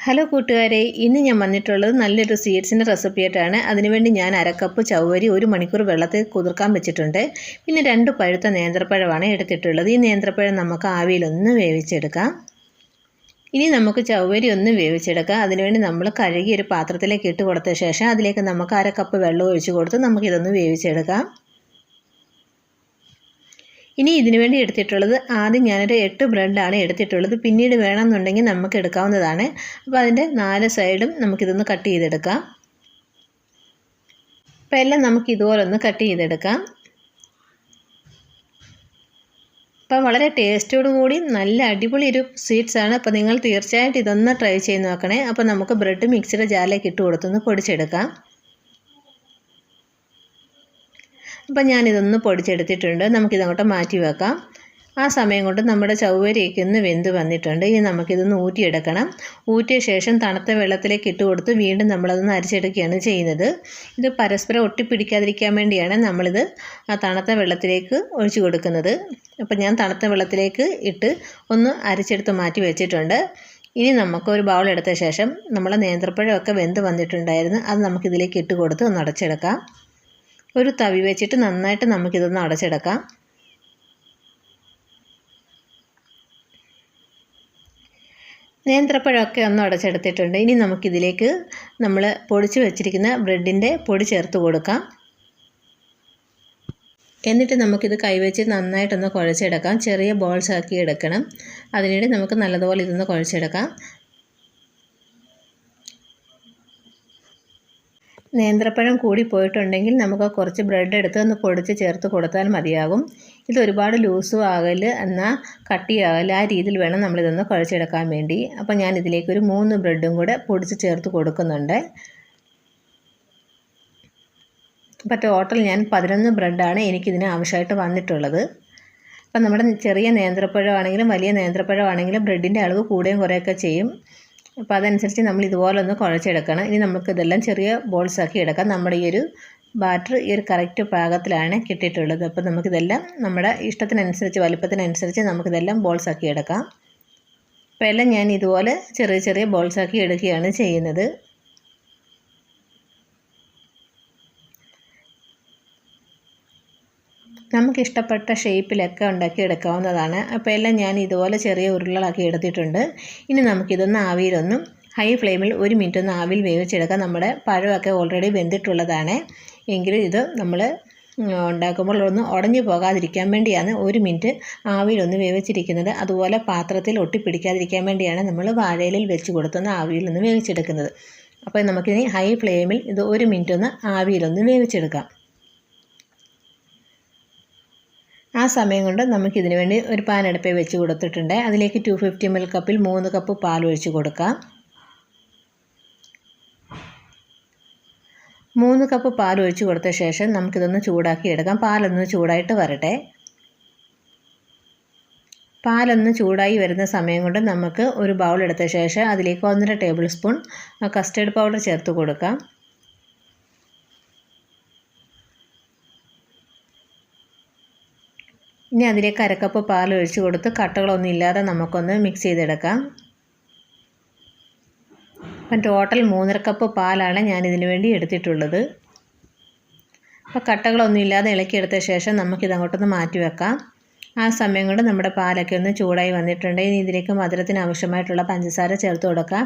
Hello കൂട്ടുകാരെ, ഇന്ന് ഞാൻ വന്നിട്ടുള്ളത് നല്ലൊരു സ്വീറ്റ്സിൻ്റെ റെസിപ്പിയായിട്ടാണ്. അതിനുവേണ്ടി ഞാൻ അരക്കപ്പ് ചവ്വരി 1 മണിക്കൂർ വെള്ളത്തിൽ കുതിർക്കാൻ വെച്ചിട്ടുണ്ട്. പിന്നെ 2 പഴുത്ത നേന്ത്രപ്പഴമാണ് എടുത്തിട്ടുള്ളത്. ഈ നേന്ത്രപ്പഴം നമുക്ക് ആവിയിലൊന്ന് വേവിച്ചെടുക്കാം. ഇനി നമുക്ക് ചവ്വരി ഒന്ന് വേവിച്ചെടുക്കാം. അതിനുവേണ്ടി നമ്മൾ കഴുകി ഒരു പാത്രത്തിലേക്ക് ഇട്ട് കൊടുത്ത ശേഷം അതിലേക്ക് നമുക്ക് അരക്കപ്പ് വെള്ളം ഒഴിച്ച് കൊടുത്ത് നമുക്കിതൊന്ന് വേവിച്ചെടുക്കാം. ഇനി ഇതിനു വേണ്ടി എടുത്തിട്ടുള്ളത് ആദ്യം ഞാനൊരു 8 ബ്രെഡാണ് എടുത്തിട്ടുള്ളത്. പിന്നീട് വേണമെന്നുണ്ടെങ്കിൽ നമുക്ക് എടുക്കാവുന്നതാണ്. അപ്പോൾ അതിൻ്റെ 4 സൈഡും നമുക്കിതൊന്ന് കട്ട് ചെയ്തെടുക്കാം. അപ്പോൾ എല്ലാം നമുക്ക് ഇതുപോലെ ഒന്ന് കട്ട് ചെയ്തെടുക്കാം. അപ്പോൾ വളരെ ടേസ്റ്റോടു കൂടി നല്ല അടിപൊളി ഒരു സ്വീറ്റ്സാണ്. അപ്പോൾ നിങ്ങൾ തീർച്ചയായിട്ടും ഇതൊന്ന് ട്രൈ ചെയ്ത് നോക്കണേ. അപ്പോൾ നമുക്ക് ബ്രെഡ് മിക്സിയുടെ ജാറിലേക്ക് ഇട്ട് കൊടുത്തൊന്ന് പൊടിച്ചെടുക്കാം. അപ്പം ഞാനിതൊന്ന് പൊടിച്ചെടുത്തിട്ടുണ്ട്. നമുക്കിതങ്ങോട്ട് മാറ്റി വെക്കാം. ആ സമയം കൊണ്ട് നമ്മുടെ ചവ്വരിയൊക്കെ ഒന്ന് വെന്ത് വന്നിട്ടുണ്ട്. ഇനി നമുക്കിതൊന്ന് ഊറ്റിയെടുക്കണം. ഊറ്റിയ ശേഷം തണുത്ത വെള്ളത്തിലേക്ക് ഇട്ട് കൊടുത്ത് വീണ്ടും നമ്മളതൊന്ന് അരിച്ചെടുക്കുകയാണ് ചെയ്യുന്നത്. ഇത് പരസ്പരം ഒട്ടിപ്പിടിക്കാതിരിക്കാൻ വേണ്ടിയാണ് നമ്മളിത് ആ തണുത്ത വെള്ളത്തിലേക്ക് ഒഴിച്ചു കൊടുക്കുന്നത്. അപ്പം ഞാൻ തണുത്ത വെള്ളത്തിലേക്ക് ഇട്ട് ഒന്ന് അരിച്ചെടുത്ത് മാറ്റി വെച്ചിട്ടുണ്ട്. ഇനി നമുക്കൊരു ബൗൾ എടുത്ത ശേഷം നമ്മൾ നേന്ത്രപ്പഴമൊക്കെ വെന്ത് വന്നിട്ടുണ്ടായിരുന്നു. അത് നമുക്കിതിലേക്ക് ഇട്ട് കൊടുത്ത് ഒന്ന് അടച്ചെടുക്കാം. ഒരു തവി വെച്ചിട്ട് നന്നായിട്ട് നമുക്കിതൊന്ന് അടച്ചെടുക്കാം. നേന്ത്രപ്പഴമൊക്കെ ഒന്ന് അടച്ചെടുത്തിട്ടുണ്ട്. ഇനി നമുക്കിതിലേക്ക് നമ്മൾ പൊടിച്ച് വെച്ചിരിക്കുന്ന ബ്രെഡിൻ്റെ പൊടി ചേർത്ത് കൊടുക്കാം. എന്നിട്ട് നമുക്കിത് കൈവച്ച് നന്നായിട്ടൊന്ന് കുഴച്ചെടുക്കാം. ചെറിയ ബോൾസ് ആക്കി എടുക്കണം. അതിനുവേണ്ടി നമുക്ക് നല്ലതുപോലെ ഇതൊന്ന് കുഴച്ചെടുക്കാം. നേന്ത്രപ്പഴം കൂടി പോയിട്ടുണ്ടെങ്കിൽ നമുക്ക് കുറച്ച് ബ്രെഡ് എടുത്ത് ഒന്ന് പൊടിച്ച് ചേർത്ത് കൊടുത്താൽ മതിയാകും. ഇത് ഒരുപാട് ലൂസും ആകല് എന്നാൽ കട്ടിയാകല്, ആ രീതിയിൽ വേണം നമ്മളിതൊന്ന് കുഴച്ചെടുക്കാൻ വേണ്ടി. അപ്പോൾ ഞാൻ ഇതിലേക്കൊരു 3 ബ്രെഡും കൂടെ പൊടിച്ച് ചേർത്ത് കൊടുക്കുന്നുണ്ട്. അപ്പോൾ ടോട്ടൽ ഞാൻ 11 ബ്രെഡാണ് എനിക്കിതിന് ആവശ്യമായിട്ട് വന്നിട്ടുള്ളത്. അപ്പം നമ്മുടെ ചെറിയ നേന്ത്രപ്പഴമാണെങ്കിലും വലിയ നേന്ത്രപ്പഴമാണെങ്കിലും ബ്രെഡിൻ്റെ അളവ് കൂടുകയും കുറയൊക്കെ ചെയ്യും. അപ്പോൾ അതനുസരിച്ച് നമ്മൾ ഇതുപോലെ ഒന്ന് കുഴച്ചെടുക്കണം. ഇനി നമുക്കിതെല്ലാം ചെറിയ ബോൾസാക്കി എടുക്കാം. നമ്മുടെ ഈ ഒരു ബാറ്റർ ഈ ഒരു കറക്റ്റ് പാകത്തിലാണ് കിട്ടിയിട്ടുള്ളത്. അപ്പോൾ നമുക്കിതെല്ലാം നമ്മുടെ ഇഷ്ടത്തിനനുസരിച്ച് വലിപ്പത്തിനനുസരിച്ച് നമുക്കിതെല്ലാം ബോൾസാക്കി എടുക്കാം. അപ്പോൾ എല്ലാം ഞാൻ ഇതുപോലെ ചെറിയ ചെറിയ ബോൾസാക്കി എടുക്കുകയാണ് ചെയ്യുന്നത്. നമുക്കിഷ്ടപ്പെട്ട ഷേപ്പിലൊക്കെ ഉണ്ടാക്കി എടുക്കാവുന്നതാണ്. അപ്പോൾ എല്ലാം ഞാൻ ഇതുപോലെ ചെറിയ ഉരുളകളാക്കി എടുത്തിട്ടുണ്ട്. ഇനി നമുക്കിതൊന്ന് ആവിയിലൊന്നും ഹൈ ഫ്ലെയിമിൽ 1 മിനിറ്റ് ഒന്ന് ആവിയിൽ വേവിച്ചെടുക്കാം. നമ്മുടെ പഴമൊക്കെ ഓൾറെഡി വെന്തിട്ടുള്ളതാണ്. എങ്കിലും ഇത് നമ്മൾ ഉണ്ടാക്കുമ്പോൾ ഒന്ന് ഉടഞ്ഞു പോകാതിരിക്കാൻ വേണ്ടിയാണ് 1 മിനിറ്റ് ആവിയിലൊന്ന് വേവിച്ചിരിക്കുന്നത്. അതുപോലെ പാത്രത്തിൽ ഒട്ടിപ്പിടിക്കാതിരിക്കാൻ വേണ്ടിയാണ് നമ്മൾ വാഴയിലയിൽ വെച്ച് കൊടുത്തൊന്ന് ആവിയിലൊന്ന് വേവിച്ചെടുക്കുന്നത്. അപ്പോൾ നമുക്കിനി ഹൈ ഫ്ലെയിമിൽ ഇത് 1 മിനിറ്റ് ഒന്ന് ആവിയിലൊന്ന് വേവിച്ചെടുക്കാം. ആ സമയം കൊണ്ട് നമുക്കിതിന് വേണ്ടി ഒരു പാൻ അടുപ്പിൽ വെച്ച് കൊടുത്തിട്ടുണ്ട്. അതിലേക്ക് 250 ml കപ്പിൽ 3 കപ്പ് പാൽ ഒഴിച്ച് കൊടുക്കാം. 3 കപ്പ് പാൽ ഒഴിച്ച് കൊടുത്ത ശേഷം നമുക്കിതൊന്ന് ചൂടാക്കി എടുക്കാം. പാലൊന്ന് ചൂടായിട്ട് വരട്ടെ. പാലൊന്ന് ചൂടായി വരുന്ന സമയം കൊണ്ട് നമുക്ക് ഒരു ബൗൾ എടുത്ത ശേഷം അതിലേക്ക് 1.5 ടേബിൾ സ്പൂൺ കസ്റ്റേർഡ് പൗഡർ ചേർത്ത് കൊടുക്കാം. ഇനി അതിലേക്ക് അരക്കപ്പ് പാൽ ഒഴിച്ച് കൊടുത്ത് കട്ടകളൊന്നും ഇല്ലാതെ നമുക്കൊന്ന് മിക്സ് ചെയ്തെടുക്കാം. അപ്പം ടോട്ടൽ 3.5 കപ്പ് പാലാണ് ഞാനിതിന് വേണ്ടി എടുത്തിട്ടുള്ളത്. അപ്പോൾ കട്ടകളൊന്നും ഇല്ലാതെ ഇളക്കിയെടുത്ത ശേഷം നമുക്കിതങ്ങോട്ടൊന്ന് മാറ്റി വെക്കാം. ആ സമയം കൊണ്ട് നമ്മുടെ പാലൊക്കെ ഒന്ന് ചൂടായി വന്നിട്ടുണ്ട്. ഇനി ഇതിലേക്ക് മധുരത്തിന് ആവശ്യമായിട്ടുള്ള പഞ്ചസാര ചേർത്ത് കൊടുക്കാം.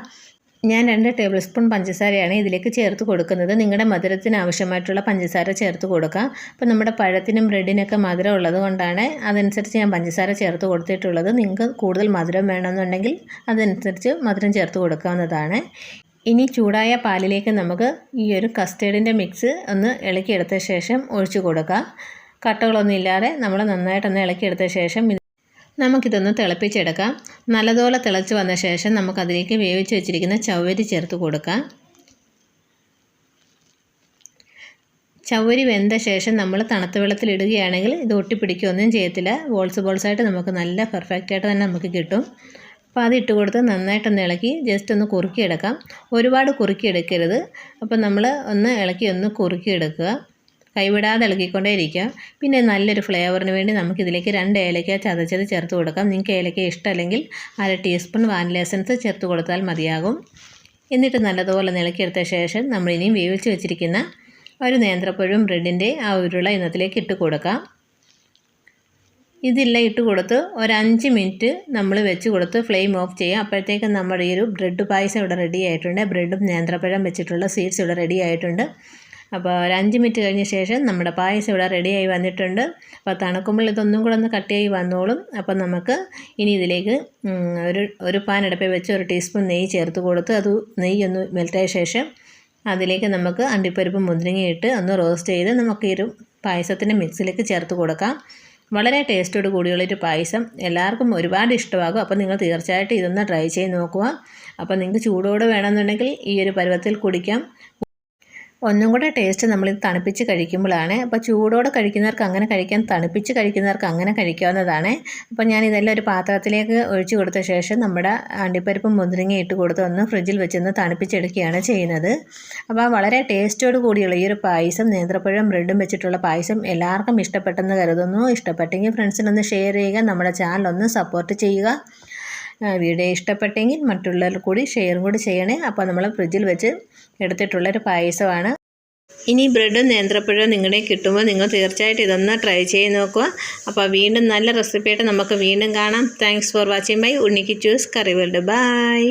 ഞാൻ 2 ടേബിൾ സ്പൂൺ പഞ്ചസാരയാണ് ഇതിലേക്ക് ചേർത്ത് കൊടുക്കുന്നത്. നിങ്ങളുടെ മധുരത്തിന് ആവശ്യമായിട്ടുള്ള പഞ്ചസാര ചേർത്ത് കൊടുക്കാം. അപ്പോൾ നമ്മുടെ പഴത്തിനും ബ്രെഡിനൊക്കെ മധുരം ഉള്ളത് കൊണ്ടാണ് അതനുസരിച്ച് ഞാൻ പഞ്ചസാര ചേർത്ത് കൊടുത്തിട്ടുള്ളത്. നിങ്ങൾക്ക് കൂടുതൽ മധുരം വേണമെന്നുണ്ടെങ്കിൽ അതനുസരിച്ച് മധുരം ചേർത്ത് കൊടുക്കാവുന്നതാണ്. ഇനി ചൂടായ പാലിലേക്ക് നമുക്ക് ഈ ഒരു കസ്റ്റേർഡിൻ്റെ മിക്സ് ഒന്ന് ഇളക്കിയെടുത്ത ശേഷം ഒഴിച്ചു കൊടുക്കുക. കട്ടകളൊന്നും ഇല്ലാതെ നമ്മൾ നന്നായിട്ടൊന്ന് ഇളക്കിയെടുത്ത ശേഷം നമുക്കിതൊന്ന് തിളപ്പിച്ചെടുക്കാം. നല്ലതുപോലെ തിളച്ച് വന്ന ശേഷം നമുക്കതിലേക്ക് വേവിച്ച് വെച്ചിരിക്കുന്ന ചവ്വരി ചേർത്ത് കൊടുക്കാം. ചവ്വരി വെന്ത ശേഷം നമ്മൾ തണുത്ത വെള്ളത്തിൽ ഇടുകയാണെങ്കിൽ ഇത് ഒട്ടിപ്പിടിക്കുകയൊന്നും ചെയ്യത്തില്ല. ബോൾസായിട്ട് നമുക്ക് നല്ല പെർഫെക്റ്റായിട്ട് തന്നെ നമുക്ക് കിട്ടും. അപ്പോൾ അത് ഇട്ട് കൊടുത്ത് നന്നായിട്ടൊന്ന് ഇളക്കി ജസ്റ്റ് ഒന്ന് കുറുക്കിയെടുക്കാം. ഒരുപാട് കുറുക്കിയെടുക്കരുത്. അപ്പോൾ നമ്മൾ ഒന്ന് ഇളക്കി ഒന്ന് കുറുക്കിയെടുക്കുക. കൈവിടാതെ ഇളക്കിക്കൊണ്ടേ ഇരിക്കുക. പിന്നെ നല്ലൊരു ഫ്ലേവറിന് വേണ്ടി നമുക്കിതിലേക്ക് 2 ഏലക്ക ചതച്ചത് ചേർത്ത് കൊടുക്കാം. നിങ്ങൾക്ക് ഏലക്ക ഇഷ്ടമല്ലെങ്കിൽ 1/2 ടീസ്പൂൺ വാനില എസൻസ് ചേർത്ത് കൊടുത്താൽ മതിയാകും. എന്നിട്ട് നല്ലതുപോലെ ഇളക്കിയെടുത്ത ശേഷം നമ്മളിനിയും വേവിച്ച് വെച്ചിരിക്കുന്ന ഒരു നേന്ത്രപ്പഴവും ബ്രെഡിൻ്റെ ആ ഉരുള ഇന്നത്തിലേക്ക് ഇട്ട് കൊടുക്കാം. ഇതെല്ലാം ഇട്ട് കൊടുത്ത് ഒരു 5 മിനിറ്റ് നമ്മൾ വെച്ച് കൊടുത്ത് ഫ്ലെയിം ഓഫ് ചെയ്യുക. അപ്പോഴത്തേക്കും നമ്മുടെ ഈ ഒരു ബ്രെഡ് പായസം ഇവിടെ റെഡി ആയിട്ടുണ്ട്. ബ്രെഡും നേന്ത്രപ്പഴം വെച്ചിട്ടുള്ള സ്വീറ്റ്സ് ഇവിടെ റെഡി ആയിട്ടുണ്ട്. അപ്പോൾ ഒരു 5 മിനിറ്റ് കഴിഞ്ഞ ശേഷം നമ്മുടെ പായസം ഇവിടെ റെഡിയായി വന്നിട്ടുണ്ട്. അപ്പോൾ തണുക്കുമ്പോൾ ഇതൊന്നും കൂടെ ഒന്ന് കട്ടിയായി വന്നോളും. അപ്പോൾ നമുക്ക് ഇനി ഇതിലേക്ക് ഒരു പാൻ അടുപ്പിൽ വെച്ച് 1 ടീസ്പൂൺ നെയ്യ് ചേർത്ത് കൊടുത്ത് അത് നെയ്യൊന്ന് മെൽറ്റായ ശേഷം അതിലേക്ക് നമുക്ക് അണ്ടിപ്പരിപ്പ് മുന്തിരിങ്ങ ഇട്ട് ഒന്ന് റോസ്റ്റ് ചെയ്ത് നമുക്ക് ഈ ഒരു പായസത്തിൻ്റെ മിക്സിലേക്ക് ചേർത്ത് കൊടുക്കാം. വളരെ ടേസ്റ്റോട് കൂടിയുള്ളൊരു പായസം എല്ലാവർക്കും ഒരുപാട് ഇഷ്ടമാകും. അപ്പോൾ നിങ്ങൾ തീർച്ചയായിട്ടും ഇതൊന്ന് ട്രൈ ചെയ്ത് നോക്കുക. അപ്പോൾ നിങ്ങൾക്ക് ചൂടോടെ വേണമെന്നുണ്ടെങ്കിൽ ഈ ഒരു പരുവത്തിൽ കുടിക്കാം. ഒന്നും കൂടെ ടേസ്റ്റ് നമ്മളിത് തണുപ്പിച്ച് കഴിക്കുമ്പോഴാണ്. അപ്പോൾ ചൂടോടെ കഴിക്കുന്നവർക്ക് അങ്ങനെ കഴിക്കാം, തണുപ്പിച്ച് കഴിക്കുന്നവർക്ക് അങ്ങനെ കഴിക്കാവുന്നതാണ്. അപ്പോൾ ഞാനിതെല്ലാം ഒരു പാത്രത്തിലേക്ക് ഒഴിച്ചു കൊടുത്ത ശേഷം നമ്മുടെ അണ്ടിപ്പരിപ്പും മുന്തിരിങ്ങ ഇട്ട് കൊടുത്ത് ഒന്ന് ഫ്രിഡ്ജിൽ വെച്ചൊന്ന് തണുപ്പിച്ചെടുക്കുകയാണ് ചെയ്യുന്നത്. അപ്പോൾ വളരെ ടേസ്റ്റോട് കൂടിയുള്ള ഈ ഒരു പായസം, നേന്ത്രപ്പഴം ബ്രെഡും വെച്ചിട്ടുള്ള പായസം എല്ലാവർക്കും ഇഷ്ടപ്പെട്ടെന്ന് കരുതുന്നു. ഇഷ്ടപ്പെട്ടെങ്കിൽ ഫ്രണ്ട്സിനൊന്ന് ഷെയർ ചെയ്യുക, നമ്മുടെ ചാനലൊന്ന് സപ്പോർട്ട് ചെയ്യുക. വീഡിയോ ഇഷ്ടപ്പെട്ടെങ്കിൽ മറ്റുള്ളവർ കൂടി ഷെയറും കൂടി ചെയ്യണേ. അപ്പോൾ നമ്മൾ ഫ്രിഡ്ജിൽ വെച്ച് എടുത്തിട്ടുള്ളൊരു പായസമാണ്. ഇനി ബ്രെഡും നേന്ത്രപ്പഴവും നിങ്ങളുടെ കിട്ടുമ്പോൾ നിങ്ങൾ തീർച്ചയായിട്ടും ഇതൊന്ന് ട്രൈ ചെയ്ത് നോക്കുക. അപ്പോൾ വീണ്ടും നല്ല റെസിപ്പിയായിട്ട് നമുക്ക് വീണ്ടും കാണാം. താങ്ക്സ് ഫോർ വാച്ചിങ് ബൈ ഉണ്ണിക്ക് ചൂസ് കറി വേൾഡ്. ബൈ.